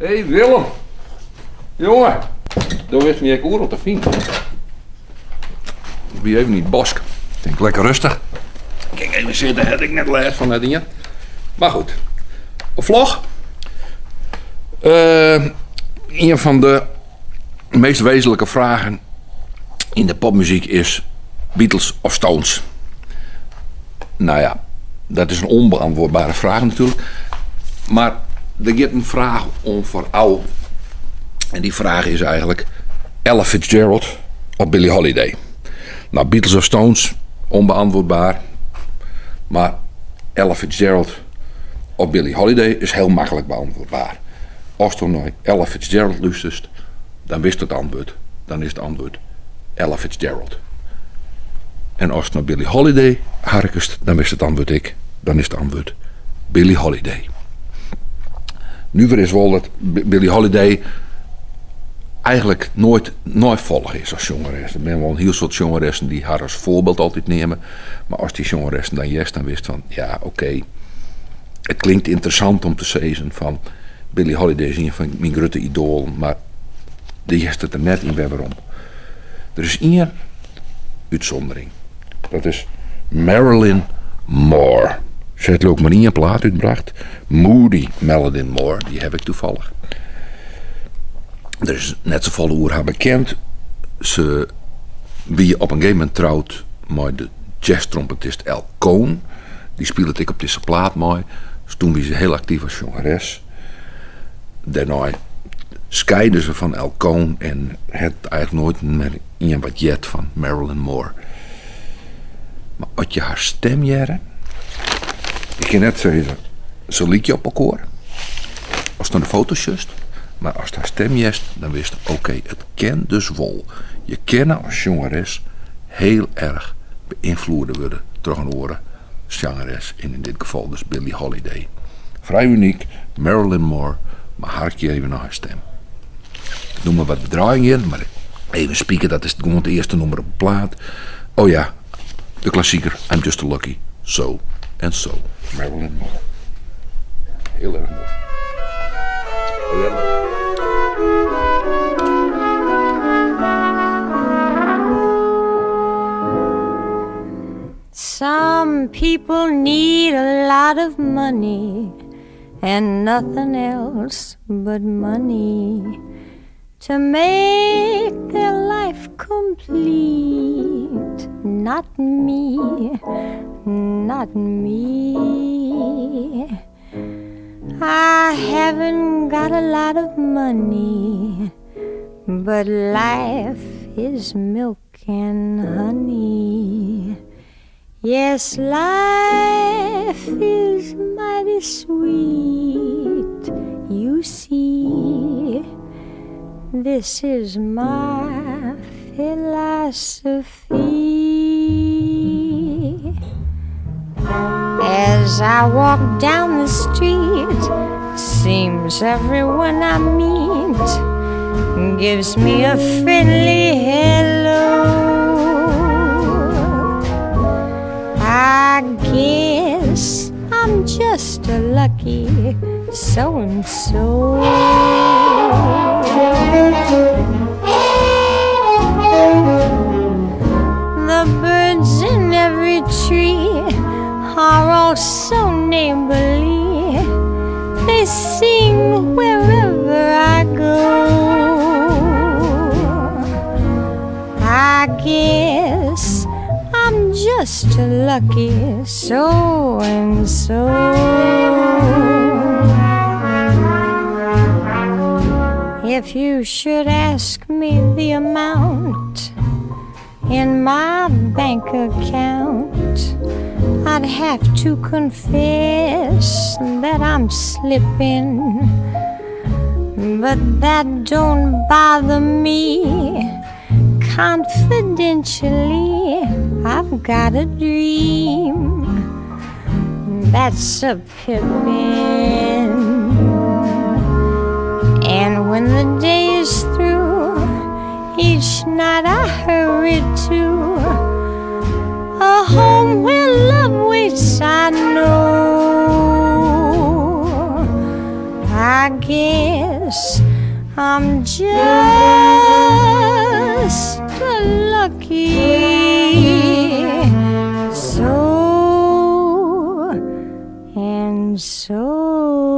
Hé Willem. Jongen. Daar wist niet ik oer op de vriend. Wie even niet bosk. Ik denk lekker rustig. Kijk even zitten, had ik net les van dat ding. Maar goed. Een vlog. Een van de meest wezenlijke vragen in de popmuziek is Beatles of Stones. Nou ja, dat is een onbeantwoordbare vraag natuurlijk. Maar er gaat een vraag om voor jou. En die vraag is eigenlijk Ella Fitzgerald of Billie Holiday. Nou, Beatles of Stones, onbeantwoordbaar. Maar Ella Fitzgerald of Billie Holiday is heel makkelijk beantwoordbaar. Als je naar Ella Fitzgerald luistert, dan wist het antwoord. Dan is het antwoord Ella Fitzgerald. En als je naar Billie Holiday harkest, dan wist het antwoord ik. Dan is het antwoord Billie Holiday. Nu weer is wel dat Billie Holiday eigenlijk nooit volg is als jongeres. Er zijn wel een heel soort jongeressen die haar als voorbeeld altijd nemen. Maar als die jongeressen dan wist van, ja oké, het klinkt interessant om te zeggen van Billie Holiday is een van mijn grote idool, maar die jest het er net in waarom. Er is één uitzondering. Dat is Marilyn Moore. Ze heeft ook maar één plaat uitgebracht. Moody Marilyn Moore, die heb ik toevallig. Er is net zoveel over haar bekend. Ze wie op een gegeven moment trouwt met de jazztrompetist Al Cohn. Die speelde ik op deze plaat mooi. Dus toen was ze heel actief als jongeres. Daarna scheiden ze van Al Cohn en het eigenlijk nooit meer in wat jet van Marilyn Moore. Maar als je haar stem jaren, ik kan net zeggen, ze liet je op elkaar. Als het naar de foto's just. Maar als het haar stem jest, dan wist je, oké, het kan dus wel. Je kan als jongeres heel erg beïnvloeden worden door een oren zangeres. En in dit geval dus Billie Holiday. Vrij uniek, Marilyn Moore, maar hark je even naar haar stem. Ik noem maar wat bedraaiingen in, maar even spieken, dat is gewoon het eerste nummer op de plaat. Oh ja, de klassieker, I'm Just a Lucky, So and So. Marilyn Moore. Heel erg mooi. Some people need a lot of money and nothing else but money to make their life complete. Not me, not me. I haven't got a lot of money, but life is milk and honey. Yes, life is mighty sweet, you see. This is my philosophy. As I walk down the street, seems everyone I meet gives me a friendly hello. I guess I'm just a lucky so-and-so. The birds in every tree are all so neighborly. They sing wherever I go. I guess I'm just a lucky so-and-so. If you should ask me the amount in my bank account, I'd have to confess that I'm slipping, but that don't bother me. Confidentially, I've got a dream that's a pippin'. And when the day is through, each night I hurry to a home where love waits, I know. I guess I'm just lucky. So and so.